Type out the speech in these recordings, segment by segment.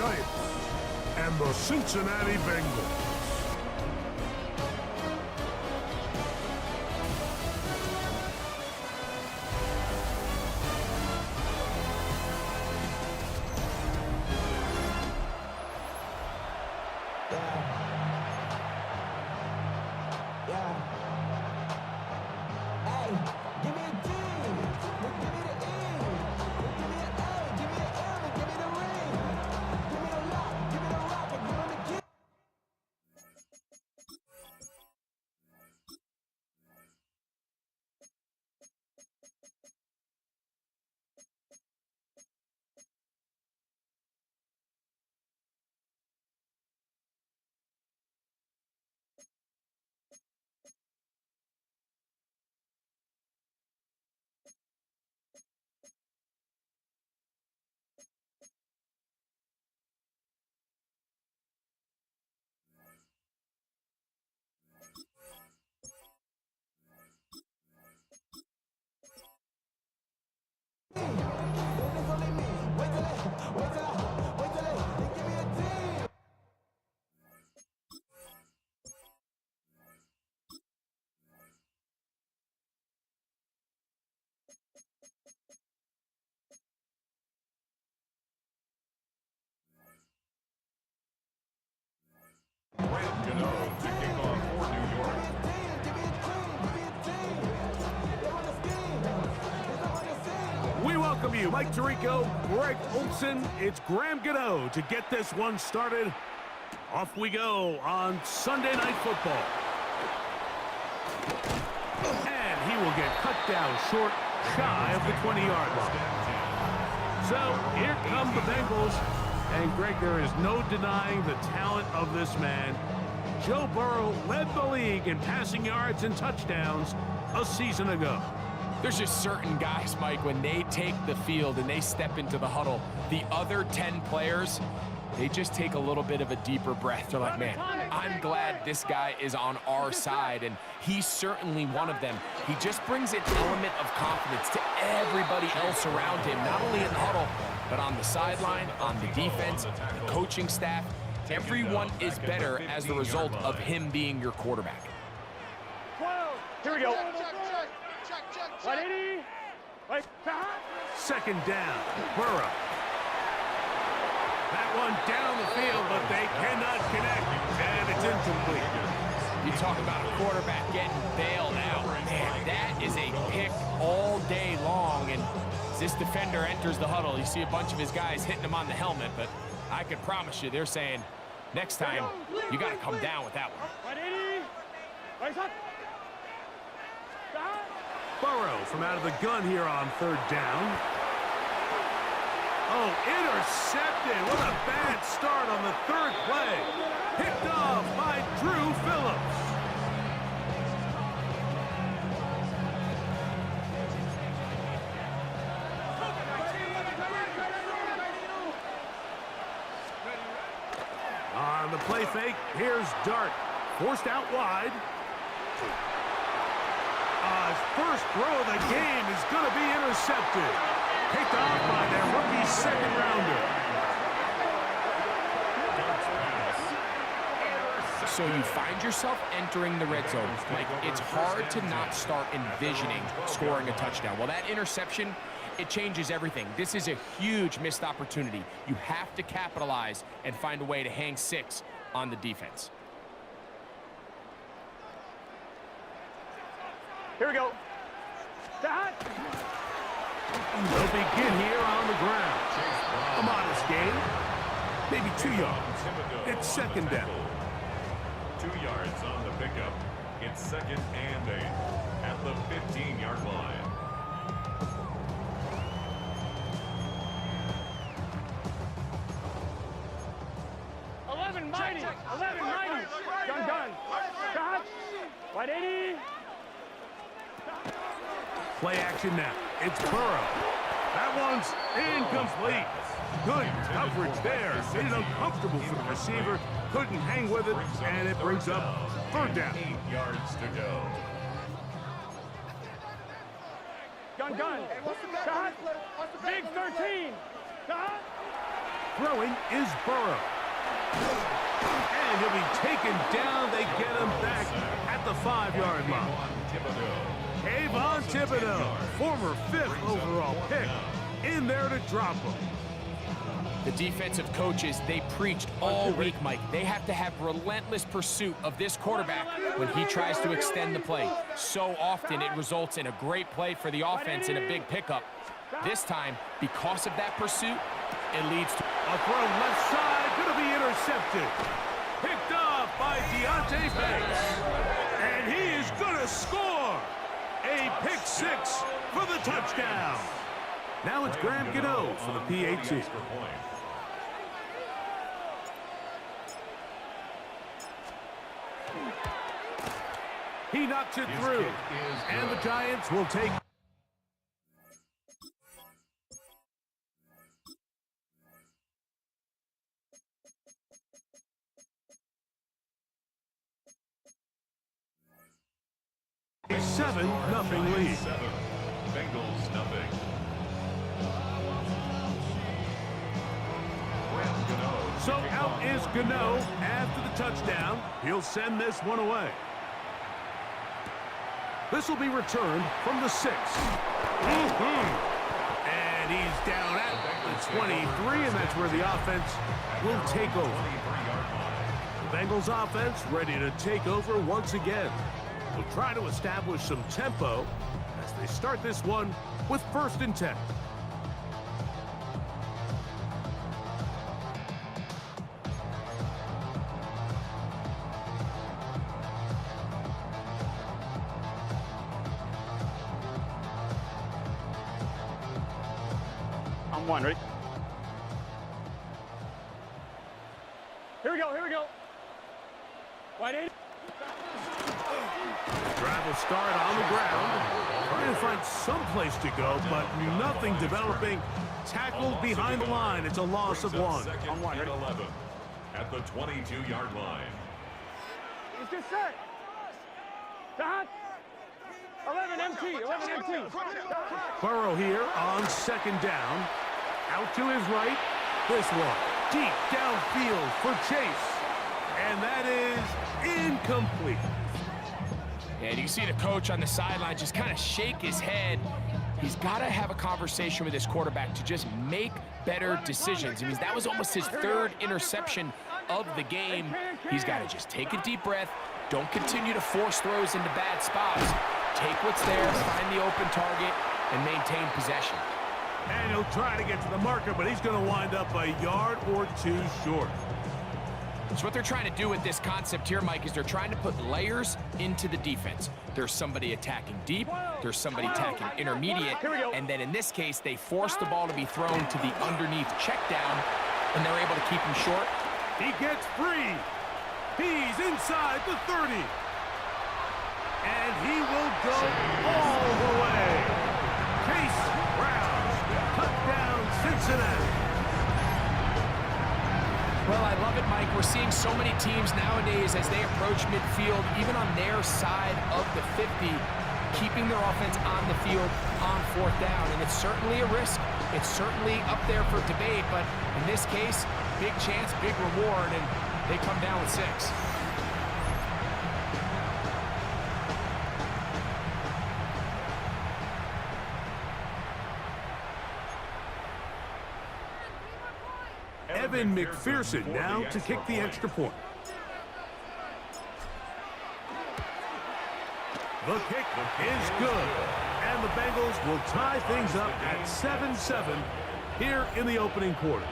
Giants and the Cincinnati Bengals. We welcome you, Mike Tirico, Greg Olson. It's Graham Gano to get this one started. Off we go on Sunday Night Football. And he will get cut down short, shy of the 20-yard line. So here come the Bengals. And Greg, there is no denying the talent of this man. Joe Burrow led the league in passing yards and touchdowns a season ago. There's just certain guys, Mike, when they take the field and they step into the huddle, the other 10 players, they just take a little bit of a deeper breath. They're like, man, I'm glad this guy is on our side, and he's certainly one of them. He just brings an element of confidence to everybody else around him, not only in the huddle, but on the sideline, on the defense, the coaching staff. Everyone is better as the result of him being your quarterback. Here we go. 180. Second down, Burrow. That one down the field, but they cannot connect, and it's incomplete. You talk about a quarterback getting bailed out. Man, that is a pick all day long, and as this defender enters the huddle, you see a bunch of his guys hitting him on the helmet, but I can promise you they're saying, next time, you got to come down with that one. 180. Burrow from out of the gun here on third down. Oh, intercepted. What a bad start on the third play. Picked off by Drew Phillips. On the play fake, here's Dart. Forced out wide. His first throw of the game is going to be intercepted. Picked off by their rookie second-rounder. So you find yourself entering the red zone. Like, it's hard to not start envisioning scoring a touchdown. Well, that interception, it changes everything. This is a huge missed opportunity. You have to capitalize and find a way to hang 6 on the defense. Here we go. They'll begin here on the ground. A modest gain. Maybe 2 yards. It's second down. 2 yards on the pickup. It's 2nd and 8 at the 15-yard line. Mighty. 11 mighty. Gun. Shot. 180. Play action now. It's Burrow. That one's incomplete. Good coverage there. Made it uncomfortable for the receiver. Couldn't hang with it, and it brings up third down. 8 yards to go. Gun. Shot. Big 13. Shot. Throwing is Burrow. And he'll be taken down. They get him back at the 5-yard line. Kayvon Thibodeau, former 5th overall pick, in there to drop him. The defensive coaches, they preached all week, Mike. They have to have relentless pursuit of this quarterback when he tries to extend the play. So often it results in a great play for the offense and a big pickup. This time, because of that pursuit, it leads to a throw left side, going to be intercepted. Picked off by Deontay Banks. And he is going to score. A pick 6 for the touchdown. Now it's Graham Gano for the PAT. He knocks it through. And the Giants will take... A 7-0 lead. Bengals nothing. So out is Gano after the touchdown. He'll send this one away. This will be returned from the 6. And he's down at the 23, and that's where the offense will take over. The Bengals offense ready to take over once again. Will try to establish some tempo as they start this one with 1st and 10. On 1, ready? Here we go, here we go. Wide 80. Drive will start on the ground. Trying to find some place to go, but nothing developing. Tackled behind the line. It's a loss of 1. On 1, ready? 11 at the 22-yard line. He's just set. Dot. 11 MT, 11 MT. Burrow here on 2nd down. Out to his right. This one deep downfield for Chase. And that is incomplete. And you can see the coach on the sideline just kind of shake his head. He's got to have a conversation with his quarterback to just make better decisions. I mean, that was almost his 3rd interception of the game. He's got to just take a deep breath. Don't continue to force throws into bad spots. Take what's there, find the open target, and maintain possession. And he'll try to get to the marker, but he's going to wind up a yard or 2 short. So what they're trying to do with this concept here, Mike, is they're trying to put layers into the defense. There's somebody attacking deep, there's somebody attacking intermediate, and then in this case, they force the ball to be thrown to the underneath check down, and they're able to keep him short. He gets free. He's inside the 30. And he will go all the way. Chase Brown, touchdown Cincinnati. Well, I love it, Mike. We're seeing so many teams nowadays as they approach midfield, even on their side of the 50, keeping their offense on the field on 4th down. And it's certainly a risk. It's certainly up there for debate, but in this case, big chance, big reward, and they come down with 6. Evan McPherson now to kick the extra point. The kick is good. And the Bengals will tie things up at 7-7 here in the opening quarter.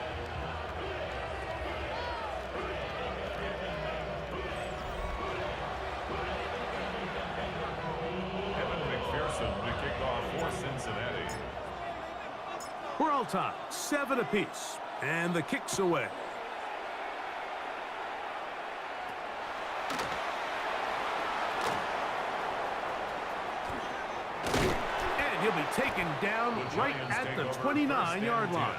Evan McPherson to kick off for Cincinnati. We're all tied, 7 apiece. And the kick's away. And he'll be taken down right at the 29-yard line.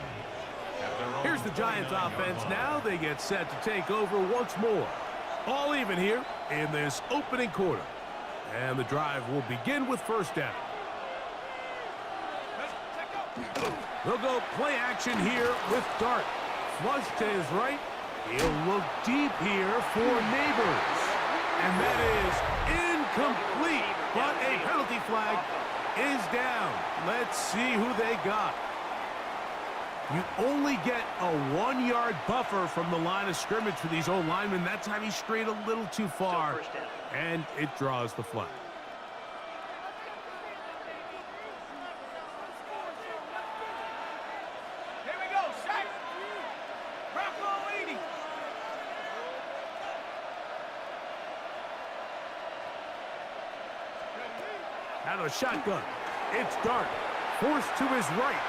Here's the Giants offense now. They get set to take over once more. All even here in this opening quarter. And the drive will begin with 1st down. They'll go play action here with Dart. Flush to his right. He'll look deep here for Neighbors. And that is incomplete. But a penalty flag is down. Let's see who they got. You only get a 1-yard buffer from the line of scrimmage for these old linemen. That time he strayed a little too far, and it draws the flag. Here we go, set. Bravo 80. Out of shotgun. It's Dart. Forced to his right.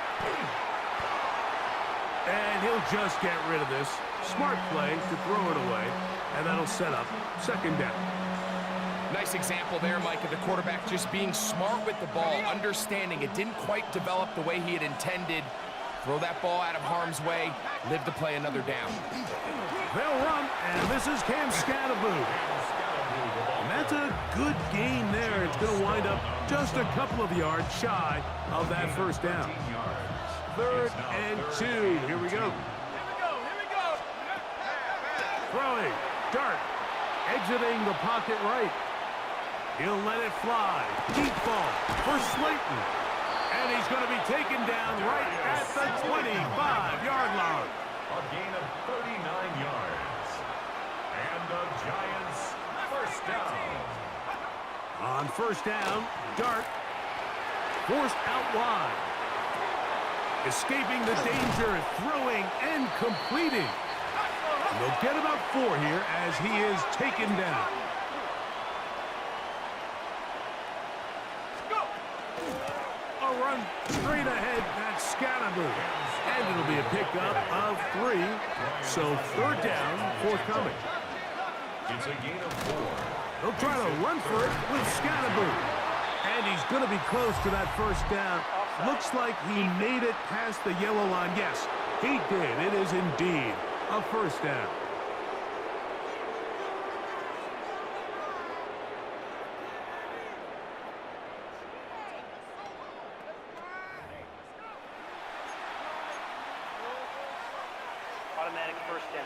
And he'll just get rid of this. Smart play to throw it away. And that'll set up second down. Nice example there, Mike, of the quarterback just being smart with the ball, understanding it didn't quite develop the way he had intended. Throw that ball out of harm's way, live to play another down. They'll run, and this is Cam Scatterboot. And that's a good gain there. It's going to wind up just a couple of yards shy of that first down. 3rd and 2. Here we go. Here we go. Throwing. Dart. Exiting the pocket right. He'll let it fly. Deep ball for Slayton. And he's going to be taken down right at the 25-yard line. A gain of 39 yards. And the Giants first down. On first down, Dart forced out wide. Escaping the danger, throwing and completing. And they'll get about 4 here as he is taken down. Go. A run straight ahead, that's Scatterboot. And it'll be a pickup of 3. So 3rd down forthcoming. It's a gain of 4. They'll try to run for it with Scatterboot. And he's going to be close to that first down. Looks like he made it past the yellow line. Yes, he did. It is indeed a first down. Automatic first down.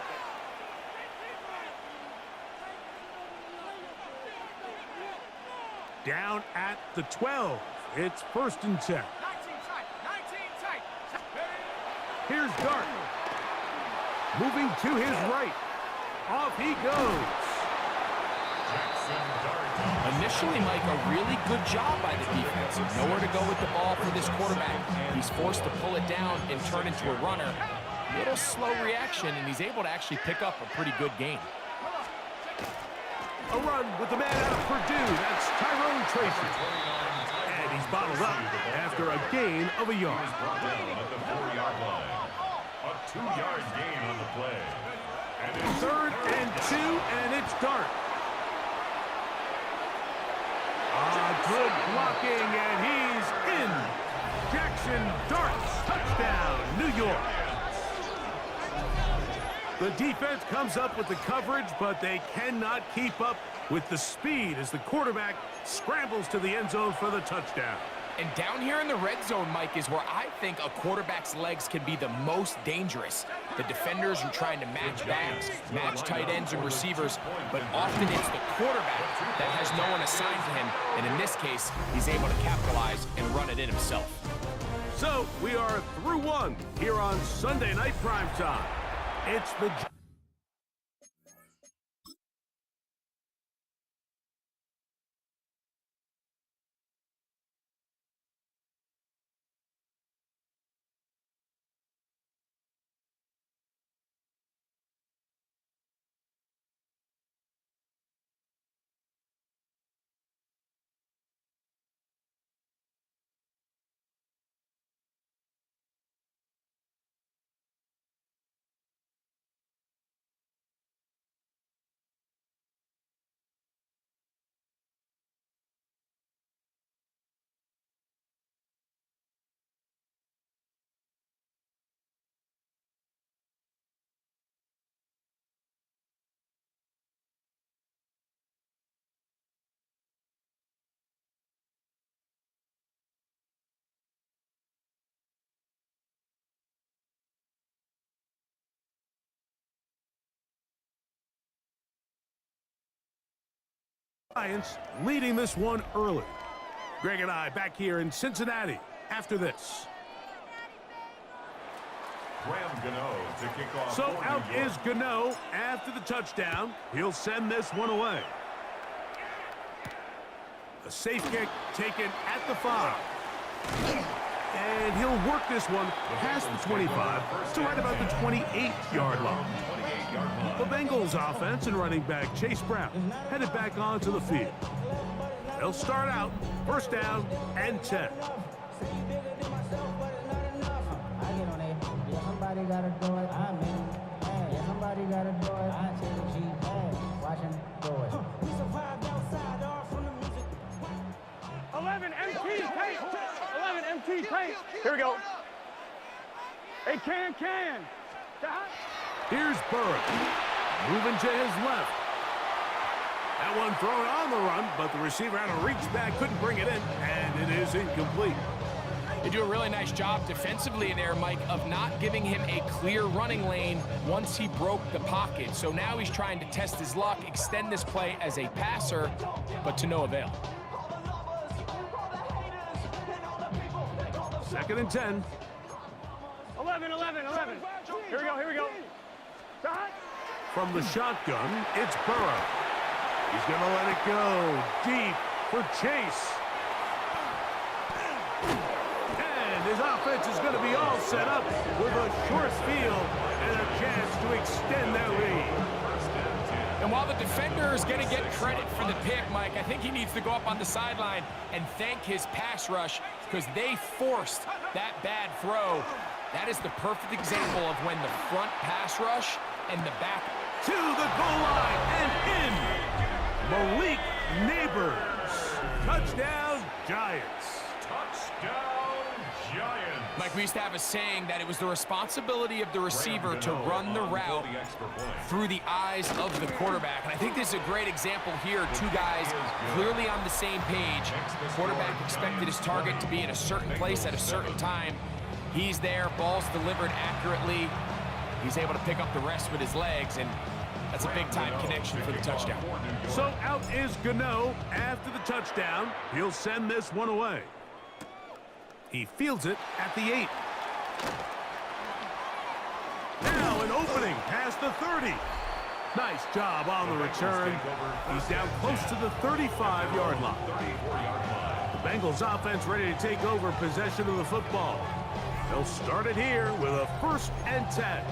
Down at the 12. It's 1st and 10. 19 tight. 19 tight. Here's Dart. Moving to his right. Off he goes. Initially, Mike, a really good job by the defense. Nowhere to go with the ball for this quarterback. He's forced to pull it down and turn into a runner. Little slow reaction, and he's able to actually pick up a pretty good gain. A run with the man out of Purdue. That's Tyrone Tracy. And he's bottled up after a gain of a yard. Brought down at the 4-yard line. A 2-yard gain on the play. And it's 3rd and 2, and it's Dart. Good blocking, and he's in. Jackson Darts, touchdown, New York. The defense comes up with the coverage, but they cannot keep up with the speed as the quarterback scrambles to the end zone for the touchdown. And down here in the red zone, Mike, is where I think a quarterback's legs can be the most dangerous. The defenders are trying to match backs, match tight ends and receivers, but often it's the quarterback that has no one assigned to him, and in this case, he's able to capitalize and run it in himself. So we are through 1 here on Sunday Night Primetime. It's the Giants leading this one early. Greg and I back here in Cincinnati after this. To kick off so out is Gano after the touchdown. He'll send this one away. A safe kick taken at the 5. And he'll work this one past the 25 to right about the 28-yard line. The Bengals offense and running back Chase Brown headed back onto the field. They'll start out first down and 10. Somebody gotta do it, I'm in. Hey, somebody gotta do it, I take a G, hey, watch him do it. We survived outside, all from the music. 11 MT, paint. 11 MT, paint. Here we go. Hey, can. Here's Burrow, moving to his left. That one thrown on the run, but the receiver had to reach back, couldn't bring it in, and it is incomplete. They do a really nice job defensively there, Mike, of not giving him a clear running lane once he broke the pocket. So now he's trying to test his luck, extend this play as a passer, but to no avail. 2nd and 10. 11. Here we go. Stop. From the shotgun, it's Burrow. He's going to let it go deep for Chase. And his offense is going to be all set up with a short field and a chance to extend their lead. And while the defender is going to get credit for the pick, Mike, I think he needs to go up on the sideline and thank his pass rush because they forced that bad throw. That is the perfect example of when the front pass rush and the back. To the goal line and in. Malik Neighbors. Touchdown, Giants. Touchdown, Giants. Mike, we used to have a saying that it was the responsibility of the receiver to run the route through the eyes of the quarterback. And I think this is a great example here. Two guys clearly on the same page. The quarterback expected his target to be in a certain place at a certain time. He's there, ball's delivered accurately. He's able to pick up the rest with his legs, and that's a big-time connection for the touchdown. So out is Gano after the touchdown. He'll send this one away. He fields it at the 8. Now an opening past the 30. Nice job on the return. He's down close to the 35-yard line. The Bengals offense ready to take over possession of the football. They'll start it here with a 1st and 10.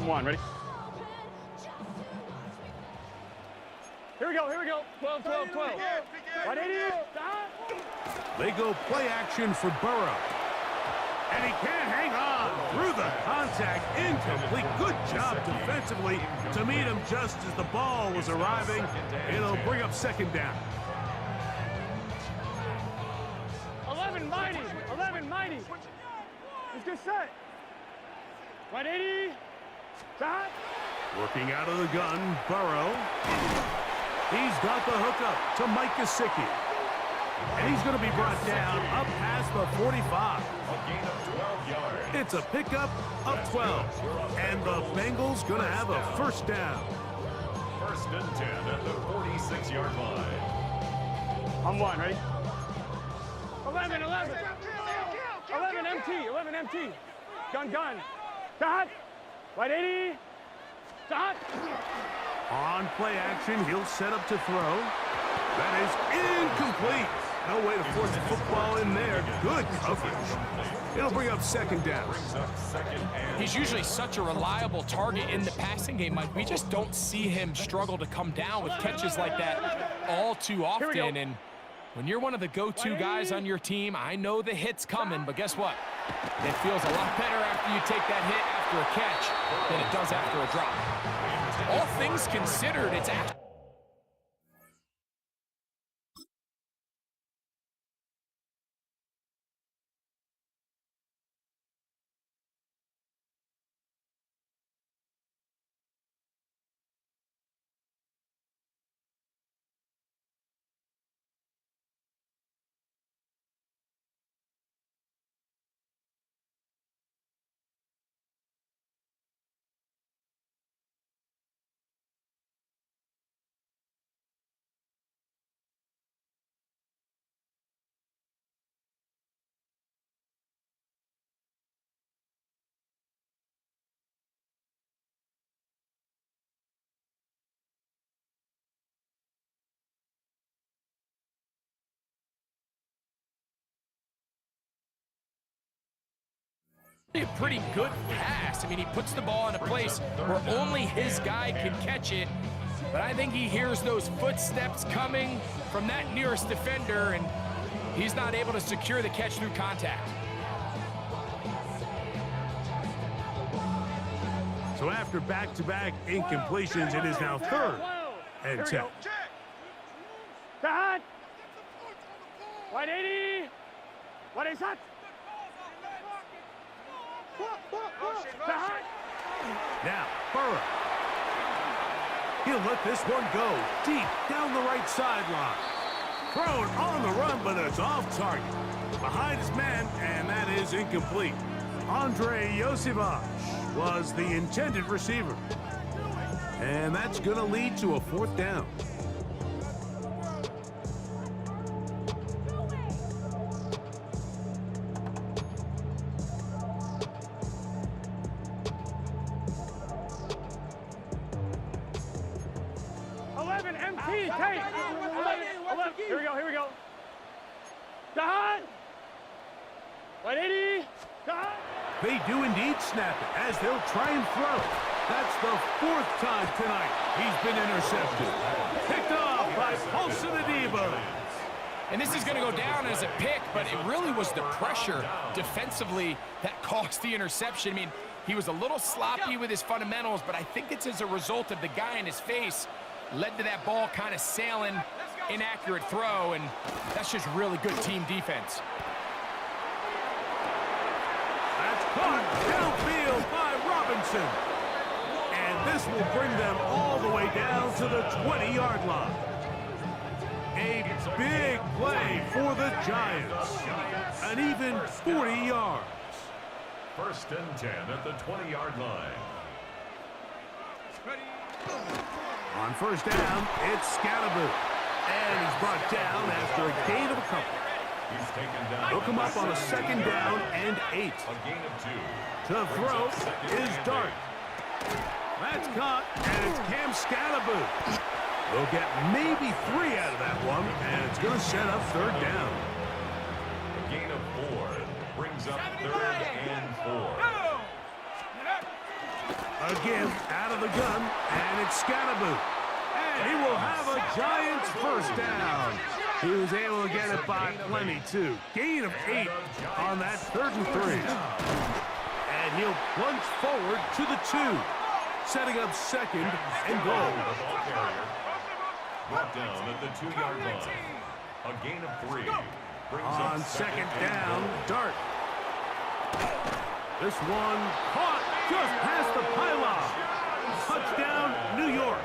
One, ready? Here we go. 12. Right, 80. Stop. They go play action for Burrow. And he can't hang on through the contact. Incomplete. Good job defensively to meet him just as the ball was arriving. It'll bring up 2nd down. 11 mighty. Let's get set. Right, 80. Stop. Working out of the gun, Burrow. He's got the hookup to Mike Gesicki. And he's going to be brought down up past the 45. A gain of 12 yards. It's a pickup of 12. And the Bengals going to have a 1st down. 1st and 10 at the 46-yard line. I'm one, ready? 11 MT. Gun. Stop. Right, 80. Stop. On play action, he'll set up to throw. That is incomplete. No way to force the football in there. Good coverage. It'll bring up 2nd down. He's usually such a reliable target in the passing game, Mike. We just don't see him struggle to come down with catches like that all too often. And when you're one of the go-to guys on your team, I know the hit's coming, but guess what? It feels a lot better after you take that hit after a catch than it does after a drop. All things considered, it's actually A pretty good pass. I mean, he puts the ball in a place where only his guy can catch it. But I think he hears those footsteps coming from that nearest defender, and he's not able to secure the catch through contact. So after back-to-back incompletions, it is now 3rd and 10. Side. 180. What is that? Now, Burrow. He'll let this one go deep down the right sideline. Thrown on the run, but it's off target. Behind his man, and that is incomplete. Andre Yosivach was the intended receiver. And that's going to lead to a 4th down. Here we go. Dahan! 180. Dahan! They do indeed snap it as they'll try and throw. That's the 4th time tonight he's been intercepted. Picked off by Paulson Adebo. And this is going to go down as a pick, but it really was the pressure defensively that caused the interception. I mean, he was a little sloppy with his fundamentals, but I think it's as a result of the guy in his face led to that ball kind of sailing, inaccurate throw, and that's just really good team defense. That's caught downfield by Robinson. And this will bring them all the way down to the 20-yard line. A big play for the Giants. An even 40 yards. 1st and 10 at the 20-yard line. On 1st down, it's Scalaboo. And he's brought down after a gain of a couple. He's taken down. He'll come up on a 2nd down and 8. A gain of 2. To throw is Dart. That's caught, and it's Cam Scalaboo. They'll get maybe 3 out of that one, and it's going to set up 3rd down. A gain of 4 brings up 3rd and 4. Again, out of the gun, and it's Scalaboo. And he will have a Giants 1st down. He was able to get it by plenty, too. Gain of 8 on that 3rd and 3. And he'll plunge forward to the 2, setting up 2nd and goal. Brought down at the 2-yard line. A gain of 3. On 2nd down, Dart. This one caught just past the pylon. Touchdown, New York.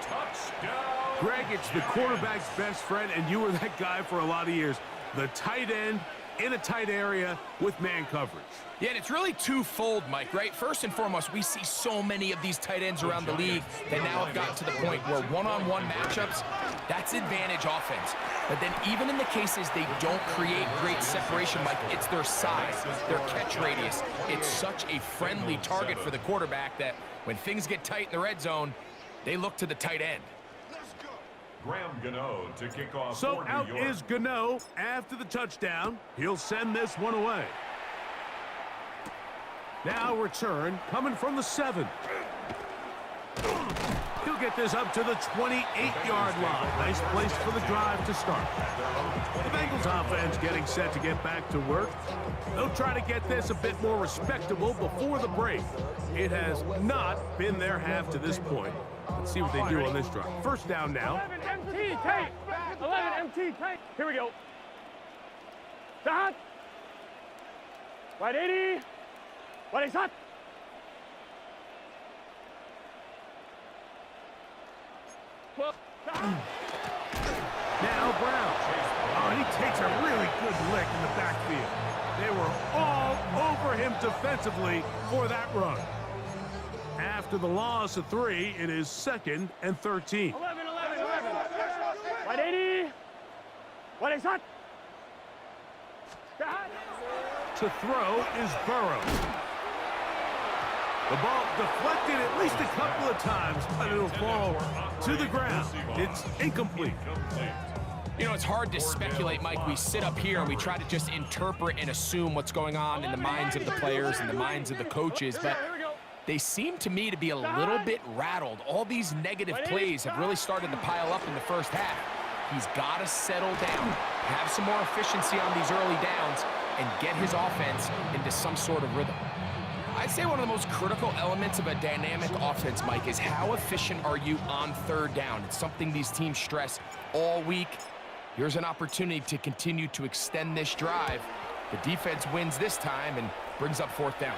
Touchdown. Greg, it's the quarterback's best friend, and you were that guy for a lot of years. The tight end in a tight area with man coverage. Yeah, and it's really twofold, Mike, right? First and foremost, we see so many of these tight ends around the league that now have gotten to the point where one-on-one matchups, that's advantage offense. But then even in the cases they don't create great separation, Mike, it's their size, their catch radius. It's such a friendly target for the quarterback that when things get tight in the red zone, they look to the tight end. Graham Gano to kick off. So out is Gano after the touchdown. He'll send this one away. Now return coming from the 7. He'll get this up to the 28-yard line. Nice place for the drive to start. The Bengals offense getting set to get back to work. They'll try to get this a bit more respectable before the break. It has not been their half to this point. Let's see what they do on this drive. 1st down now. 11 MT tape. 11 MT tape. Here we go. Start. 180. What is that? Now Brown. Oh, he takes a really good lick in the backfield. They were all over him defensively for that run. After the loss of 3, it is 2nd and 13. 11. 180. What is that? To throw is Burrow. The ball deflected at least a couple of times, but it'll fall to the ground. It's incomplete. You know, it's hard to speculate, Mike. We sit up here and we try to just interpret and assume what's going on in the minds of the players and the minds of the coaches, but they seem to me to be a little bit rattled. All these negative plays have really started to pile up in the first half. He's got to settle down, have some more efficiency on these early downs, and get his offense into some sort of rhythm. I'd say one of the most critical elements of a dynamic offense, Mike, is how efficient are you on third down. It's something these teams stress all week. Here's an opportunity to continue to extend this drive. The defense wins this time and brings up fourth down.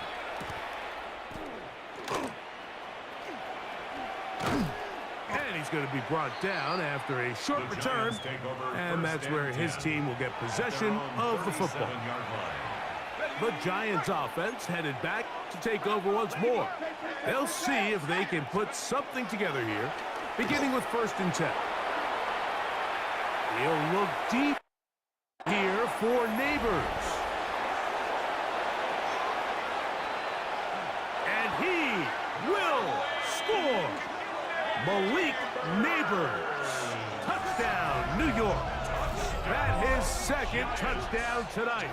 And he's going to be brought down after a short return, and that's where his team will get possession of the football. The Giants offense headed back to take over once more. They'll see if they can put something together here, beginning with 1st and 10. He'll look deep here for Neighbors. And he will score. Malik Neighbors. Touchdown, New York. That's his 2nd touchdown tonight.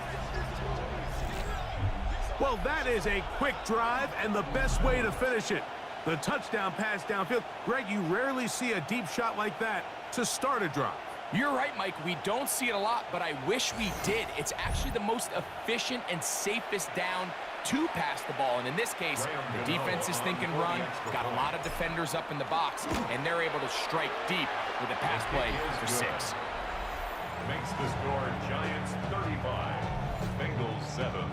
Well, that is a quick drive and the best way to finish it. The touchdown pass downfield. Greg, you rarely see a deep shot like that to start a drive. You're right, Mike. We don't see it a lot, but I wish we did. It's actually the most efficient and safest down to pass the ball. And in this case, the defense is thinking run, got a lot of defenders up in the box, and they're able to strike deep with a pass play for 6. Makes the score Giants 35, Bengals 7.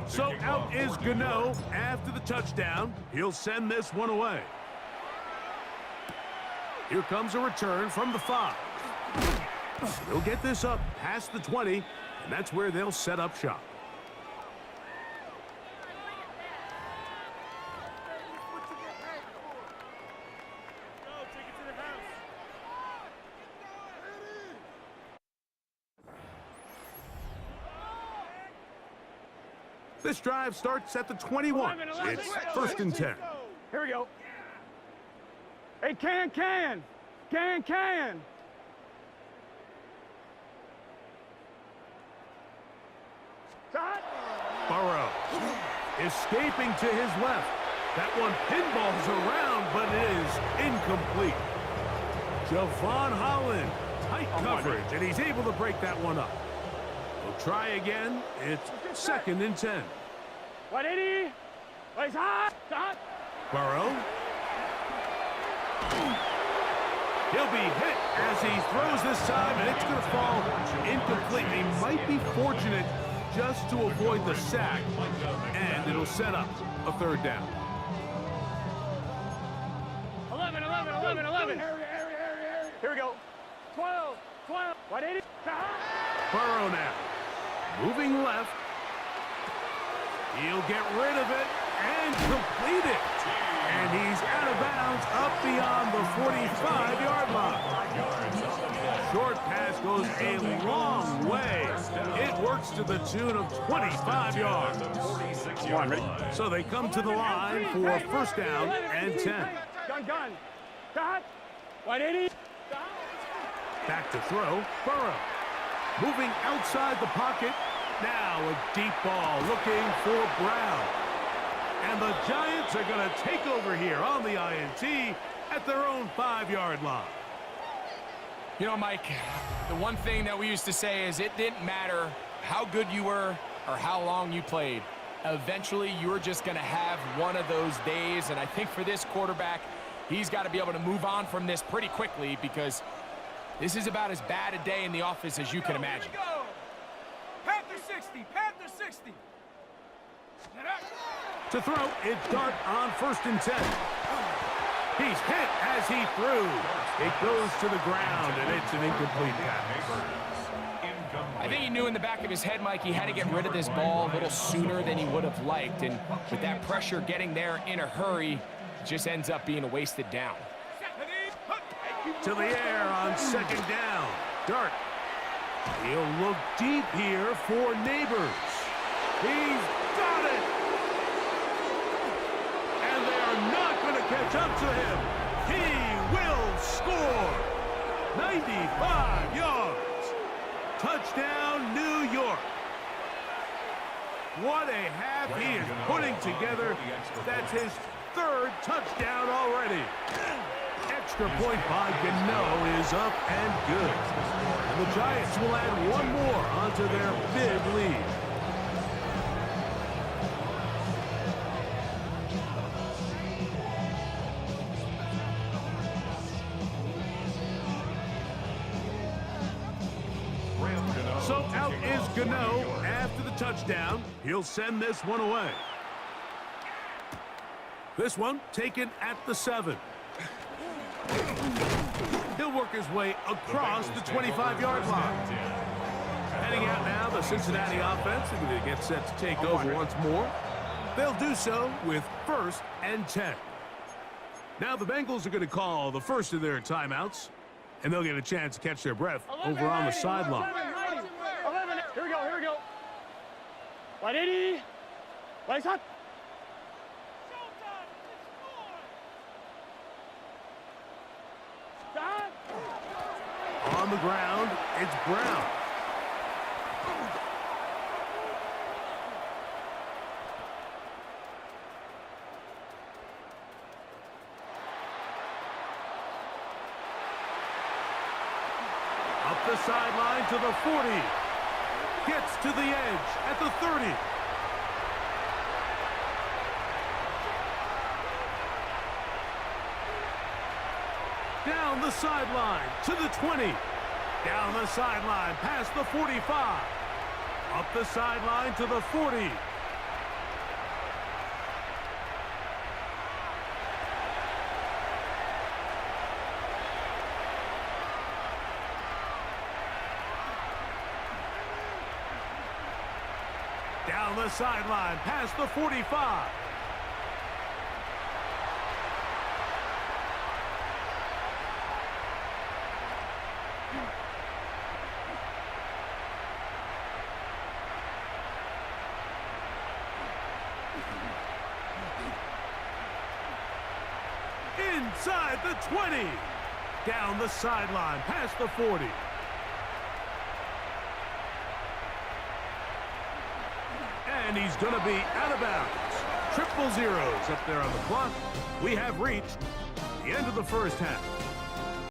So out is Gano after the touchdown. He'll send this one away. Here comes a return from the 5. He'll get this up past the 20, and that's where they'll set up shop. This drive starts at the 21. It's 1st and 10. Here we go. Hey, Can. Burrow escaping to his left. That one pinballs around, but it is incomplete. Javon Holland, tight coverage, and he's able to break that one up. We'll try again. It's 2nd and 10. 180. He's hot. Burrow. He'll be hit as he throws this time, and it's going to fall incomplete. He might be fortunate just to avoid the sack, and it'll set up a 3rd down. 11. Here we go. 12. 180. Burrow now. Moving left. He'll get rid of it and complete it. And he's out of bounds up beyond the 45-yard line. Short pass goes a long way. It works to the tune of 25 yards. So they come to the line for 1st down and 10. Gun. 180. Back to throw. Burrow. Moving outside the pocket. Now a deep ball looking for Brown. And the Giants are going to take over here on the INT at their own 5-yard line. You know, Mike, the one thing that we used to say is it didn't matter how good you were or how long you played. Eventually, you were just going to have one of those days. And I think for this quarterback, he's got to be able to move on from this pretty quickly because this is about as bad a day in the office as you can imagine. Panther 60. To throw, it's Dart on 1st and 10. He's hit as he threw. It goes to the ground, and it's an incomplete pass. I think he knew in the back of his head, Mike, he had to get rid of this ball a little sooner than he would have liked. And with that pressure getting there in a hurry, it just ends up being a wasted down. To the air on 2nd down. Dart. He'll look deep here for Neighbors. He's got it! And they are not going to catch up to him. He will score. 95 yards. Touchdown, New York. What a half he is putting together. That's his third touchdown already. Extra point by Gano is up and good. And the Giants will add one more onto their big lead. So out is Gano after the touchdown. He'll send this one away. This one taken at the 7. He'll work his way across the 25-yard line. Heading out now, the Cincinnati offense is going to get set to take over once more. They'll do so with 1st and 10. Now the Bengals are going to call the first of their timeouts, and they'll get a chance to catch their breath over on the sideline. 11, here we go. 180. Lights up. On the ground, it's Brown. Up the sideline to the 40. Gets to the edge at the 30. Down the sideline to the 20. Down the sideline past the 45. Up the sideline to the 40. Down the sideline past the 45. Inside the 20. Down the sideline past the 40. And he's going to be out of bounds. Triple zeros up there on the clock. We have reached the end of the first half.